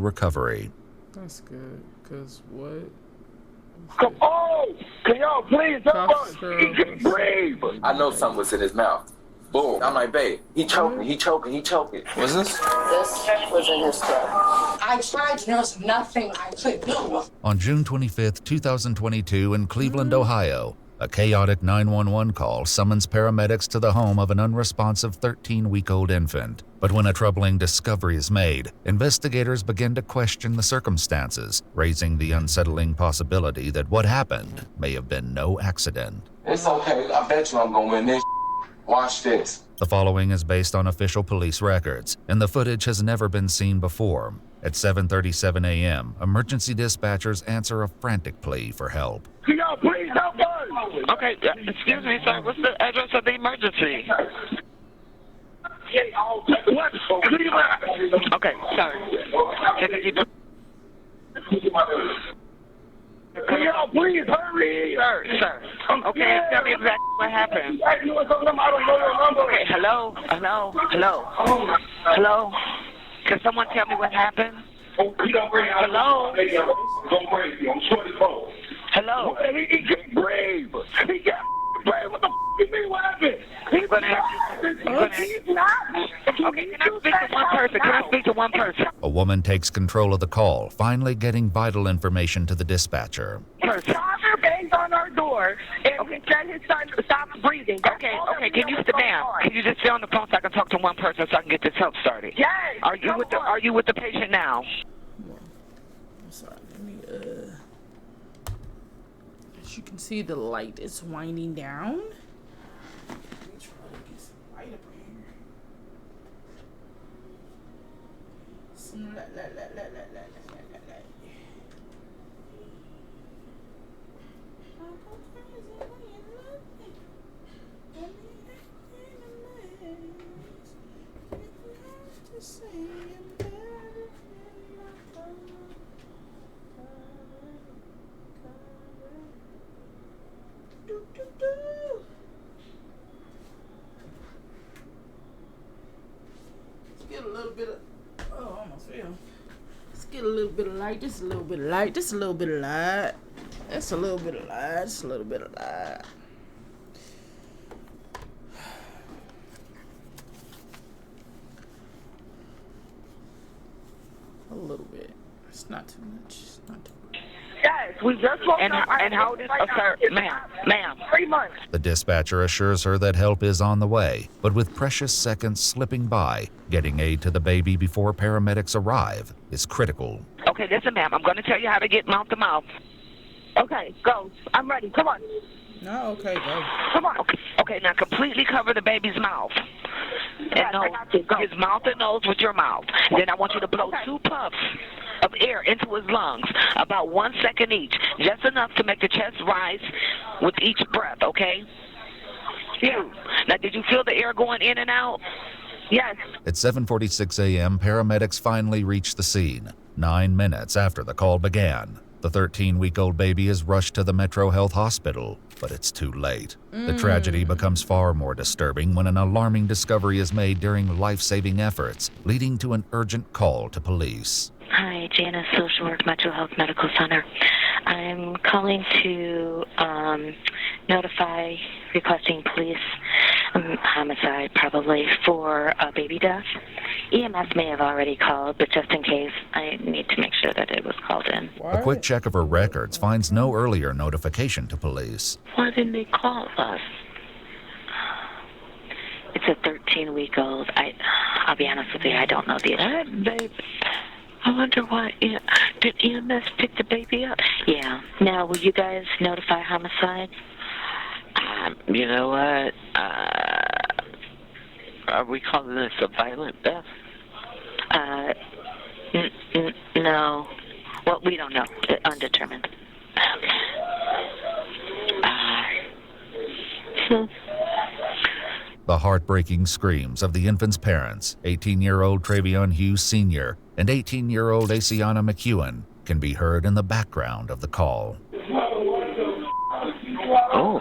recovery. That's good, because what? Come on! Can y'all please help us? He can't breathe! I know something was in his mouth. Boom. I'm like, babe, he choking. What's this? This was in his throat. I tried, there was nothing I could do. On June 25, 2022, in Cleveland, Ohio, a chaotic 911 call summons paramedics to the home of an unresponsive 13-week-old infant. But when a troubling discovery is made, investigators begin to question the circumstances, raising the unsettling possibility that what happened may have been no accident. It's okay. I bet you I'm gonna win this. Watch this. The following is based on official police records, and the footage has never been seen before. At 7:37 a.m., emergency dispatchers answer a frantic plea for help. Can y'all please help us? Okay, excuse me, sir. What's the address of the emergency? What? Cleveland. Okay, sorry. Take a deep breath. Can y'all please hurry? Sir. Okay, tell me exactly what happened. I don't know your number. Okay, hello? Can someone tell me what happened? Hello? Go crazy. I'm sure it's cold. Hello? He can't breathe. He can't breathe. What the you mean? What happened? He's not. Okay, can I speak to one person? Can I speak to one person? A woman takes control of the call, finally getting vital information to the dispatcher. Father banged on our door and he said his son stopped breathing. Okay, can you sit down? Can you just stay on the phone so I can talk to one person so I can get this help started? Yes. Are you with the patient now? I'm sorry, let me, as you can see, the light is winding down. Let me try to get some light up in here. Some light. Get a little bit of, oh, almost fell. Let's get a little bit of light, just a little bit of light, just a little bit of light. That's a little bit of light, just a little bit of light. A little bit. It's not too much. It's not too much. Yes, we just woke And up. how old is sir? Ma'am. 3 months. The dispatcher assures her that help is on the way, but with precious seconds slipping by, getting aid to the baby before paramedics arrive is critical. Okay, listen, ma'am. I'm going to tell you how to get mouth to mouth. Okay, go. I'm ready. Come on. No, okay, go. Come on. Okay, now completely cover the baby's mouth. Yes, I got you. Go. His mouth and nose with your mouth. Then I want you to blow 2 puffs of air into his lungs, about 1 second each, just enough to make the chest rise with each breath, okay? Yeah. Now, did you feel the air going in and out? Yes. At 7:46 a.m., paramedics finally reach the scene, 9 minutes after the call began. The 13-week-old baby is rushed to the Metro Health Hospital, but it's too late. The tragedy becomes far more disturbing when an alarming discovery is made during life-saving efforts, leading to an urgent call to police. Hi, Janice, Social Work Metro Health Medical Center. I'm calling to notify requesting police homicide, probably, for a baby death. EMS may have already called, but just in case, I need to make sure that it was called in. A quick check of her records finds no earlier notification to police. Why didn't they call us? It's a 13-week-old. I'll be honest with you, I don't know the baby. I wonder why. Did EMS pick the baby up? Yeah. Now, will you guys notify homicide? You know what? Are we calling this a violent death? No. Well, we don't know. Undetermined. Okay. The heartbreaking screams of the infant's parents, 18-year-old Travion Hughes Sr. and 18-year-old Asiana McEwen, can be heard in the background of the call. Oh.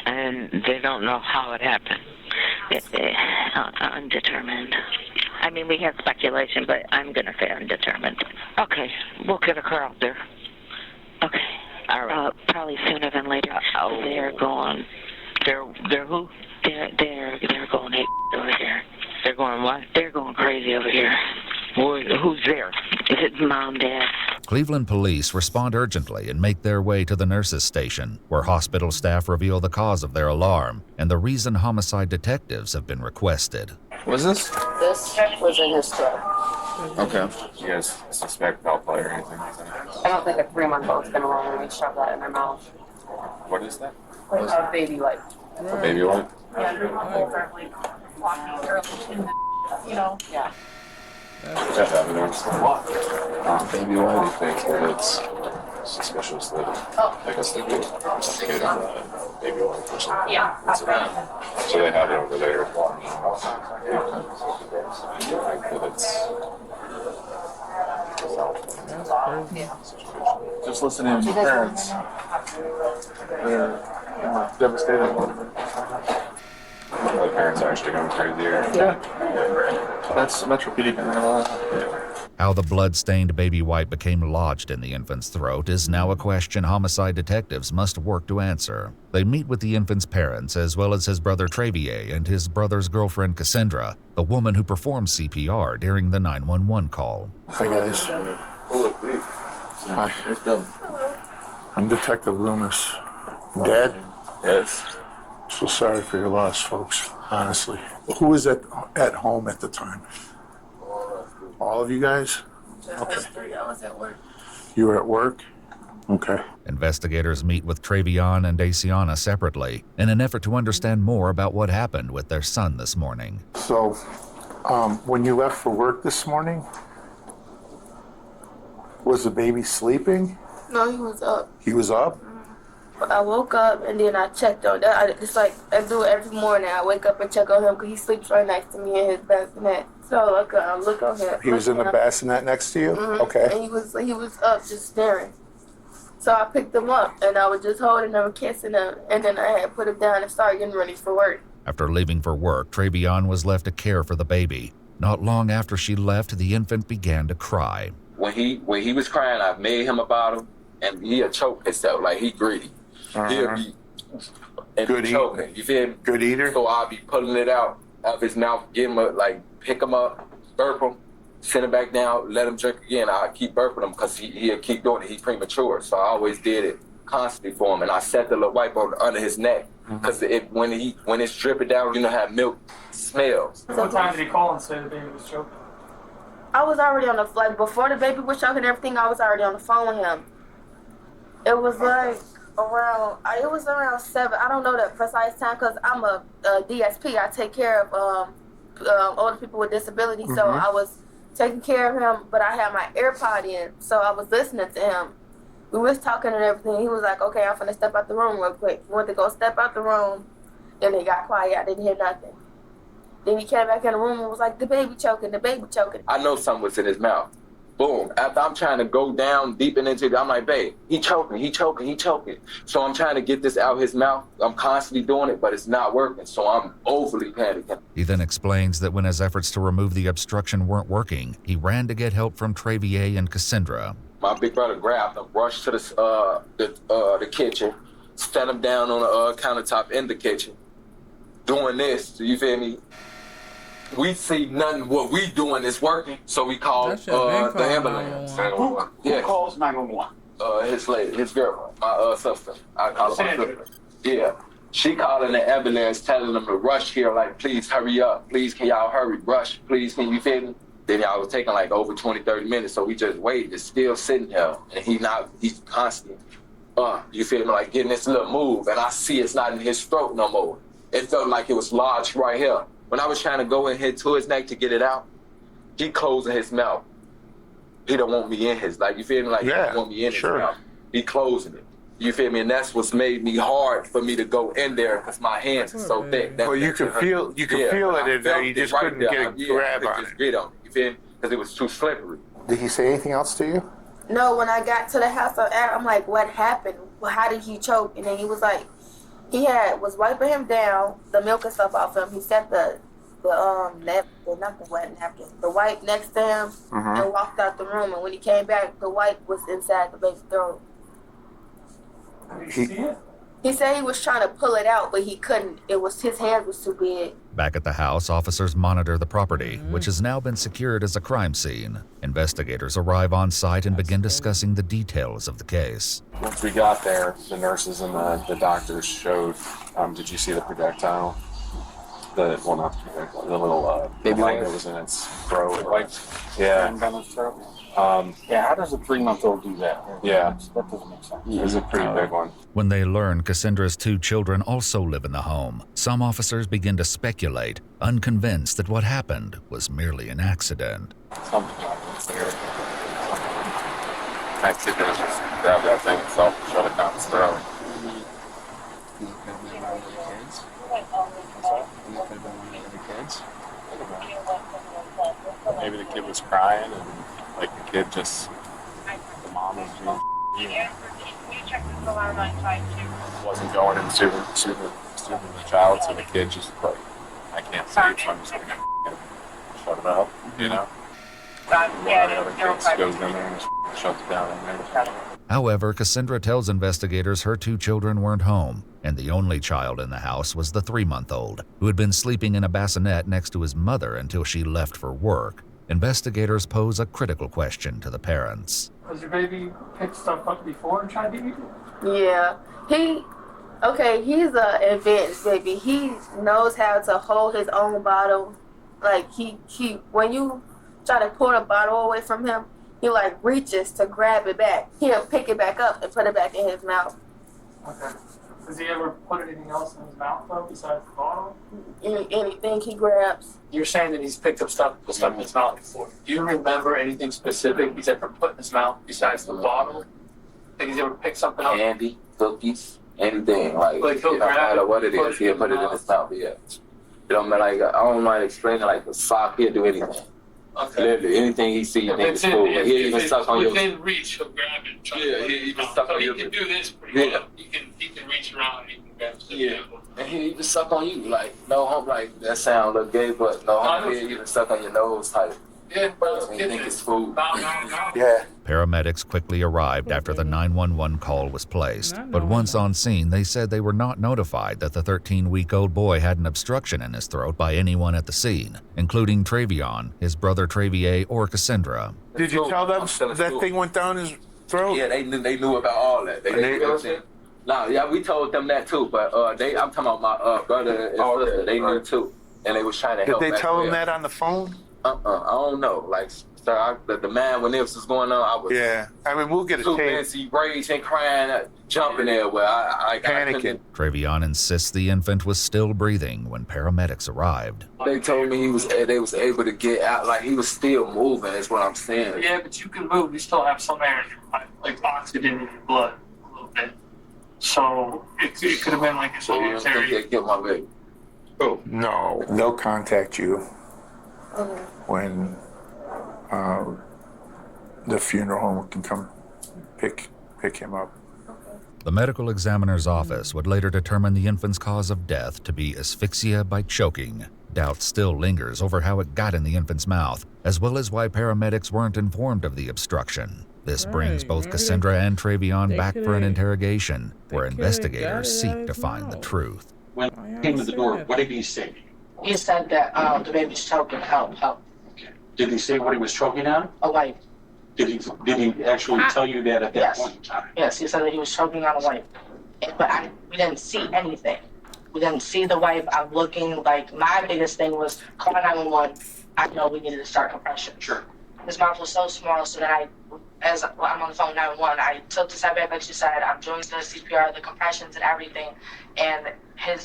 And they don't know how it happened. Undetermined. I mean, we have speculation, but I'm going to say undetermined. Okay, we'll get a car out there. Okay. All right. Probably sooner than later. They're going. They're who? They're going over here. They're going what? They're going crazy over here. Well, who's there? Is it Mom, Dad? Cleveland police respond urgently and make their way to the nurses' station, where hospital staff reveal the cause of their alarm and the reason homicide detectives have been requested. What's this? This was in his throat. Okay. You guys suspect foul play or anything like that? I don't think a 3-month-old's gonna willingly shove that in their mouth. What is that? A baby wipe. A baby wipe? Yeah. That's evidence. Baby wipe, you think that it's suspicious that I guess they could investigate on that baby wipe or something. Yeah. So they have it over there. I think that it's just listening to parents. They're devastated. The parents are actually going crazy here. Yeah. That's Metro PD. How the blood-stained baby wipe became lodged in the infant's throat is now a question homicide detectives must work to answer. They meet with the infant's parents as well as his brother Travier and his brother's girlfriend Cassandra, the woman who performed CPR during the 911 call. Hi guys. Hi. I'm Detective Loomis. Dad? Yes. So sorry for your loss, folks, honestly. Who was at home at the time? All of you guys? Okay. I was at work. You were at work? Okay. Investigators meet with Travion and Daciana separately in an effort to understand more about what happened with their son this morning. So, when you left for work this morning, was the baby sleeping? No, he was up. He was up? I woke up and then I checked on that. It's like I do it every morning. I wake up and check on him because he sleeps right next to me in his bassinet. So I look on him. He was in the bassinet next to you? Mm-hmm. Okay. And he was up just staring. So I picked him up and I was just holding him and kissing him. And then I had put him down and started getting ready for work. After leaving for work, Travion was left to care for the baby. Not long after she left, the infant began to cry. When he was crying, I made him a bottle, and he'll choke himself like he greedy. He'll be Good choking. You feel me? Good eater? So I'll be pulling it out of his mouth, get him pick him up, burp him, send him back down, let him drink again. I'll keep burping him because he'll keep doing it. He's premature. So I always did it constantly for him, and I set the little wipe under his neck because when it's dripping down, you know how milk smells. What time did he call and say the baby was choking? I was already on the flight. Before the baby was choking and everything, I was already on the phone with him. It was around 7. I don't know the precise time because I'm a DSP. I take care of older people with disabilities. Mm-hmm. So I was taking care of him, but I had my AirPod in, so I was listening to him. We was talking and everything. He was like, okay, I'm finna step out the room real quick. He went to go step out the room, then he got quiet. I didn't hear nothing. Then he came back in the room and was like, the baby choking. I know something was in his mouth. Boom. After I'm trying to go down deep into it, I'm like, babe, he choking. So I'm trying to get this out his mouth. I'm constantly doing it, but it's not working. So I'm overly panicking. He then explains that when his efforts to remove the obstruction weren't working, he ran to get help from Travier and Cassandra. My big brother grabbed him, rushed to the kitchen, set him down on the countertop in the kitchen. Doing this, you feel me? We see nothing. What we doing is working, so we call the ambulance. 911. Yeah. Who calls 911? His girl, my sister. I call her my sister. Yeah. She calling the ambulance, telling them to rush here. Like, please hurry up. Please, can y'all hurry? Rush, please. Can you feel me? Then y'all was taking like over 20, 30 minutes, so we just waited. It's still sitting here, and he's constantly, you feel me? Like getting this little move, and I see it's not in his throat no more. It felt like it was lodged right here. When I was trying to go and hit to his neck to get it out, he closing his mouth. He don't want me in his, like, you feel me? Like, he don't want me in his mouth. He closing it. You feel me? And that's what's made me hard for me to go in there because my hands are so thick. Well, you could feel it in there. You just couldn't get a grab on it. Get on it. You feel me? Because it was too slippery. Did he say anything else to you? No, when I got to the house, I'm like, what happened? Well, how did he choke? And then he was like, was wiping him down, the milk and stuff off him. He set the the wipe next to him and walked out the room. And when he came back, the wipe was inside the baby's throat. He said he was trying to pull it out, but he couldn't. His hands was too big. Back at the house, officers monitor the property, which has now been secured as a crime scene. Investigators arrive on site and begin discussing the details of the case. Once we got there, the nurses and the doctors showed, did you see the projectile? Not the projectile, the little baby light that was in its throat. Yeah, how does a 3-month-old do that? Yeah. That doesn't make sense. It was a pretty big one. When they learn Cassandra's 2 children also live in the home, some officers begin to speculate, unconvinced that what happened was merely an accident. Something happens there. Accident, just grab that thing itself and shut it down its throat. Maybe the kid was crying and like the kid just, the mom was being, wasn't going and soothing the child, so the kid just like, I can't see it, so I'm just gonna shut it up, you know? One of the other kids goes in there and shuts it down in there. However, Cassandra tells investigators her 2 children weren't home, and the only child in the house was the 3-month-old, who had been sleeping in a bassinet next to his mother until she left for work. Investigators pose a critical question to the parents. Has your baby picked stuff up before and tried to eat it? Yeah. He's a advanced baby. He knows how to hold his own bottle. Like, when you try to pull the bottle away from him, he like reaches to grab it back. He'll pick it back up and put it back in his mouth. Okay. Does he ever put anything else in his mouth though besides the bottle? Anything he grabs. You're saying that he's picked up stuff, put stuff in his mouth before. Do you remember anything specific he's ever put in his mouth besides the bottle? Think he's ever picked something up? Candy, cookies, anything. Like he'll it don't matter what it is, he'll put it in his mouth. Yeah. It don't matter. Like, I don't mind explaining like a sock. He'll do anything. Okay. Literally, anything he sees, in his food. He'll even suck on your. Within reach, he'll grab it. He'll even suck on your. He can do this pretty well. He can reach around and he can grab stuff. Yeah. And he'll even suck on you. Like, no hump, like, that sound look gay, but no hump, he'll even suck on your nose type. Yeah, bro. You think it's food. Yeah. Paramedics quickly arrived after the 911 call was placed, but once on scene, they said they were not notified that the 13-week-old boy had an obstruction in his throat by anyone at the scene, including Travion, his brother Travier, or Cassandra. Did you tell them that thing went down his throat? Yeah, they knew about all that. They knew everything. No, yeah, we told them that too, but I'm talking about my brother and sister. They knew too, and they was trying to help. Did they tell them that on the phone? I don't know. Like, sir, the man, when this was going on, I was I mean, we'll get a too tape. busy raging, crying, jumping there where I panicking. Travion insists the infant was still breathing when paramedics arrived. They told me they was able to get out, like he was still moving. That's what I'm saying. Yeah, but you can move. You still have some air in your body, like oxygen in your blood a little bit. So it could have been like a solitary. Get my baby. Oh no, they'll contact you when the funeral home can come pick him up. The medical examiner's office would later determine the infant's cause of death to be asphyxia by choking. Doubt still lingers over how it got in the infant's mouth, as well as why paramedics weren't informed of the obstruction. This brings both Cassandra and Travion back for an interrogation, where investigators seek to find the truth. When he came to the door, what did he say? He said that the baby's choking. Help. Okay. Did he say what he was choking on? A wipe. Did he actually tell you that at that point in time? Yes, he said that he was choking on a wipe. But we didn't see anything. We didn't see the wipe. I'm looking, like, my biggest thing was call 911. I know we needed to start compression. Sure. His mouth was so small, so that as I'm on the phone 911, I took the step back, like you said, I'm doing the CPR, the compressions and everything, and it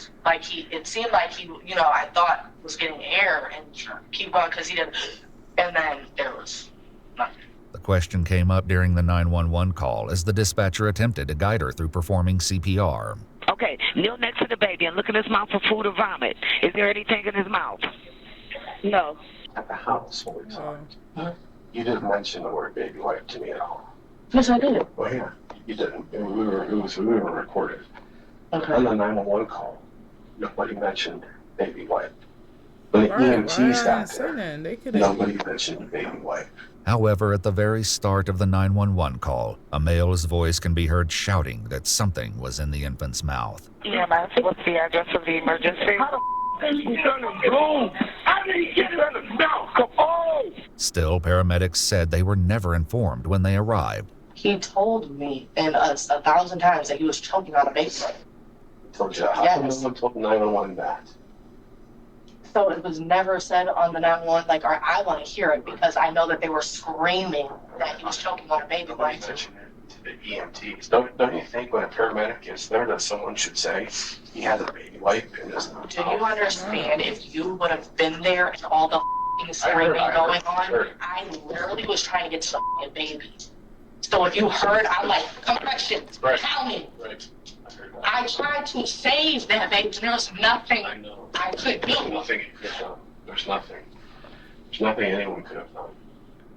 seemed like he, I thought was getting air and keep going because he didn't, and then there was nothing. The question came up during the 911 call as the dispatcher attempted to guide her through performing CPR. Okay, kneel next to the baby and look in his mouth for food or vomit. Is there anything in his mouth? No. At the house, when we talked, you didn't mention the word baby wipe to me at all. Yes, I did. Well, yeah, you didn't. We were recorded. Okay. On the 911 call, nobody mentioned baby wipe. When the Why EMTs I got ain't say there, nothing? They could nobody mentioned the baby wipe. However, at the very start of the 911 call, a male's voice can be heard shouting that something was in the infant's mouth. EMS, what's the address of the emergency? How did he get it in his mouth? Come on! Still, paramedics said they were never informed when they arrived. He told me and us 1,000 times that he was choking on a baby. Told you, how come no one told 911 that? So it was never said on the 911, like, or I want to hear it because I know that they were screaming that he was choking on a baby. Nobody mentioned it to the EMTs. Don't you think when a paramedic gets there that someone should say he had a baby wipe in his mouth? Do you understand if you would have been there and all the screaming going on? I literally was trying to get to the baby. So if you heard, I'm like, compression, tell me. I tried to save that baby, and there was nothing I could do. There's nothing you could have done. There's nothing. There's nothing anyone could have done.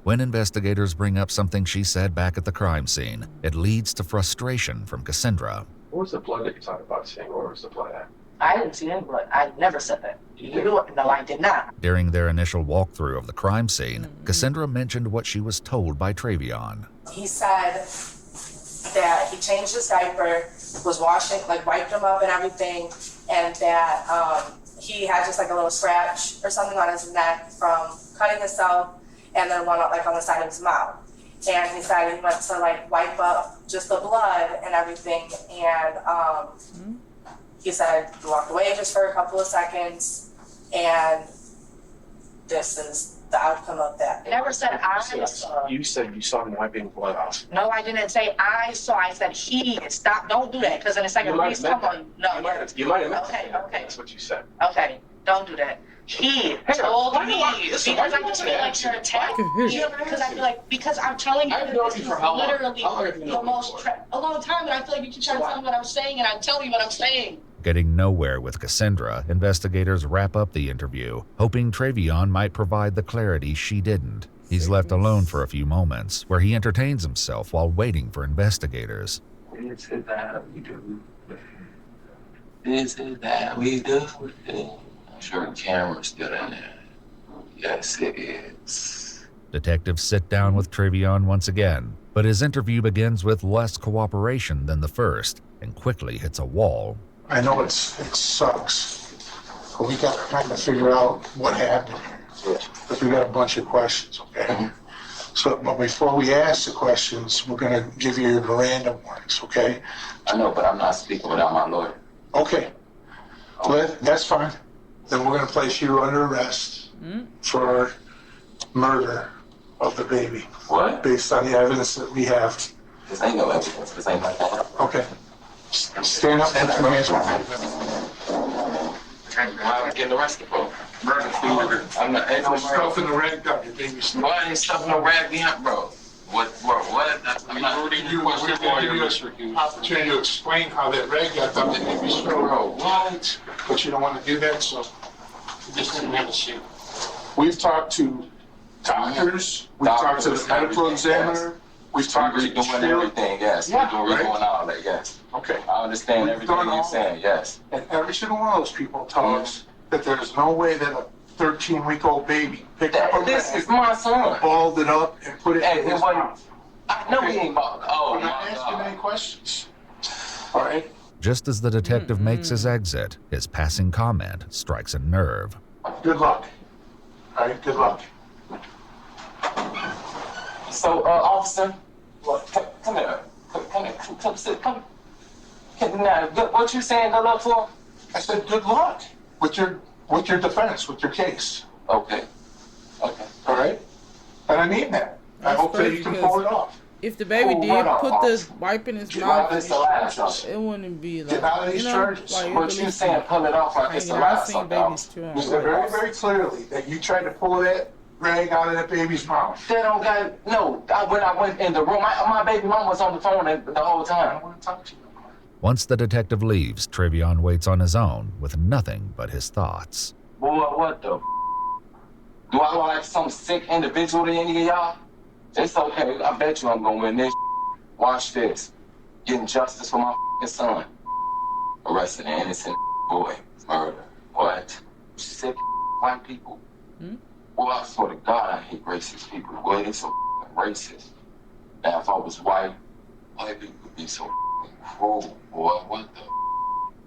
When investigators bring up something she said back at the crime scene, it leads to frustration from Cassandra. What was the blood that you talked about seeing? Where was the blood at? I didn't see any blood. I never said that. No, I did not. During their initial walkthrough of the crime scene, Cassandra mentioned what she was told by Travion. He said that he changed his diaper, was washing, like wiped him up and everything, and that he had just like a little scratch or something on his neck from cutting himself, and then one like on the side of his mouth. And he said he went to like wipe up just the blood and everything, and he said he walked away just for a couple of seconds, and this is the outcome of that. I never said I saw. You said you saw him wiping blood off. No, I didn't say I saw. I said he. Stop. Don't do that. Because in a second, please come on. No. You might have meant Okay. that. That's what you said. Okay. Don't do that. He told me because I just feel like you're attacking me because I feel like because I'm telling you this is literally the most a long time, and I feel like you keep trying to tell me what I'm saying, and I'm telling you what I'm saying. Getting nowhere with Cassandra, investigators wrap up the interview, hoping Travion might provide the clarity she didn't. He's left alone for a few moments, where he entertains himself while waiting for investigators. Is it that we do? Is it that we do? I'm sure the camera's still in there. Yes, it is. Detectives sit down with Travion once again, but his interview begins with less cooperation than the first, and quickly hits a wall. I know it sucks, but we got to kind of figure out what happened here. Because we got a bunch of questions, okay? So, but before we ask the questions, we're going to give you your Miranda warnings, okay? I know, but I'm not speaking without my lawyer. Okay. Well, that's fine. Then we're going to place you under arrest for murder of the baby. What? Based on the evidence that we have. This ain't no evidence. This ain't like that. Okay. Stand up and put your hands behind you. Why am I getting arrested for? Murder. I'm not. Ain't no stuff in the rag dump, your baby stuff. Why ain't stuff in the rag behind, bro? What? I'm not. We're going to give you an opportunity to explain how that rag got dumped in the baby's throat. Bro, what? But you don't want to do that, so just didn't have a shoot. We've talked to doctors. We've talked to the medical examiner. We've talked to doing everything, yes. Yeah, we're doing all that, yes. Okay. I understand everything you're saying, yes. And every single one of those people tell us that there's no way that a 13-week-old baby picked up a This is my son. balled it up, and put it in his mouth. I know he ain't bald. Oh, I'm not asking any questions. All right? Just as the detective makes his exit, his passing comment strikes a nerve. Good luck. All right, good luck. So, officer, come here. Come sit. Come. Now, what you saying good luck for? I said good luck with your defense, with your case. Okay. All right? And I mean that. I hope that you can pull it off. If the baby did put the wipe in his mouth, it wouldn't be like, Get out of these charges. like What you saying, pull it off like it's the I've last seen babies too. You said very, very clearly that you tried to pull that rag out of that baby's mouth. They don't got, no, when I went in the room, my baby mom was on the phone the whole time. I don't want to talk to you. Once the detective leaves, Travion waits on his own with nothing but his thoughts. Boy, what the Do I look like some sick individual to any of y'all? It's okay. I bet you I'm gonna win this. Watch this. Getting justice for my son. Arresting an innocent boy. Murder. What? Sick white people. Well, I swear to God, I hate racist people. Well, they so racist. Now, if I was white people would be so cruel. Boy, what the?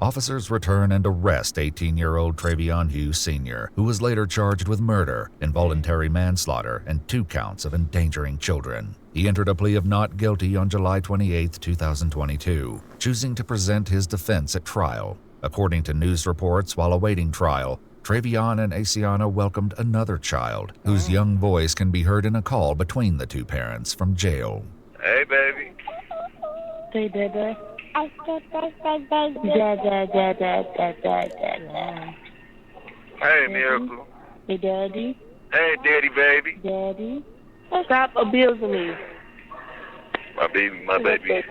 Officers return and arrest 18-year-old Travion Hughes Sr., who was later charged with murder, involuntary manslaughter, and 2 counts of endangering children. He entered a plea of not guilty on July 28, 2022, choosing to present his defense at trial. According to news reports, while awaiting trial, Travion and Asiana welcomed another child, whose young voice can be heard in a call between the 2 parents from jail. Hey, baby. Hey, baby. Dad. Hey, Miracle. Hey, Daddy. Hey, Daddy, baby. Daddy. Stop abusing me. My baby, my baby.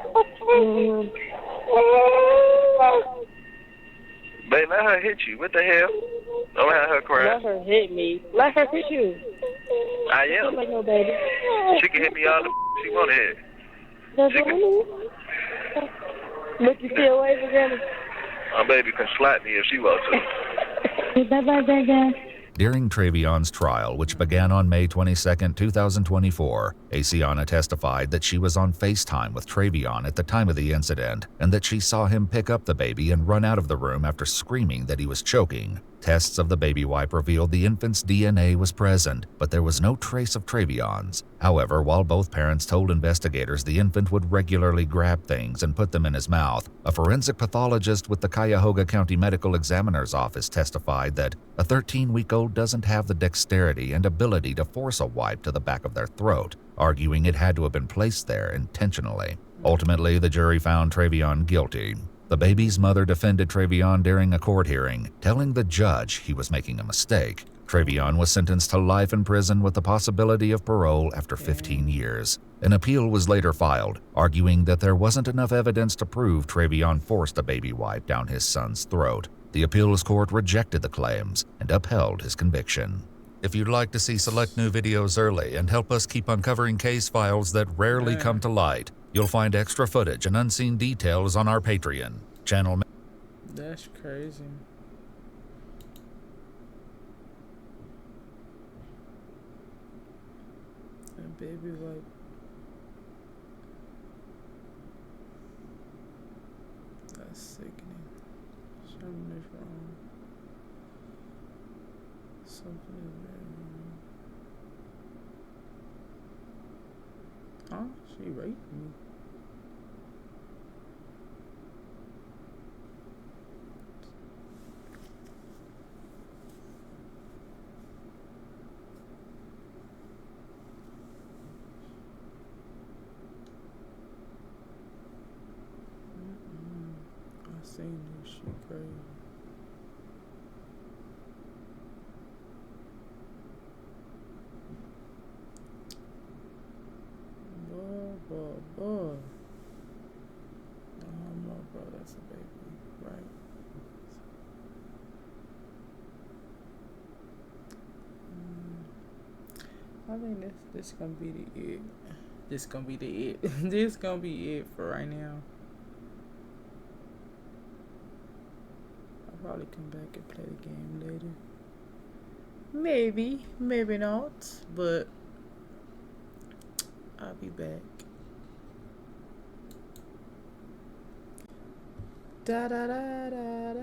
Babe, let her hit you. What the hell? Don't have her cry. Let her hit me. Let her hit you. I am. Like no baby. She can hit me all the she want to hit. She can. Look, you still away for Granny? My baby can slap me if she wants to. Bye-bye. During Travion's trial, which began on May 22, 2024, Asiana testified that she was on FaceTime with Travion at the time of the incident and that she saw him pick up the baby and run out of the room after screaming that he was choking. Tests of the baby wipe revealed the infant's DNA was present, but there was no trace of Travion's. However, while both parents told investigators the infant would regularly grab things and put them in his mouth, a forensic pathologist with the Cuyahoga County Medical Examiner's Office testified that a 13-week-old doesn't have the dexterity and ability to force a wipe to the back of their throat, arguing it had to have been placed there intentionally. Ultimately, the jury found Travion guilty. The baby's mother defended Travion during a court hearing, telling the judge he was making a mistake. Travion was sentenced to life in prison with the possibility of parole after 15 years. An appeal was later filed, arguing that there wasn't enough evidence to prove Travion forced a baby wipe down his son's throat. The appeals court rejected the claims and upheld his conviction. If you'd like to see select new videos early and help us keep uncovering case files that rarely come to light, you'll find extra footage and unseen details on our Patreon channel. That's crazy. That baby like that's sickening. Something is wrong. Something is very wrong. Huh? She raped me. I seen this shit crazy. Boy. No, bro, that's a baby, right? I think this gonna be the it. This gonna be the it. This gonna be it for right now. I'll probably come back and play the game later. Maybe not, but I'll be back. Da da da da da.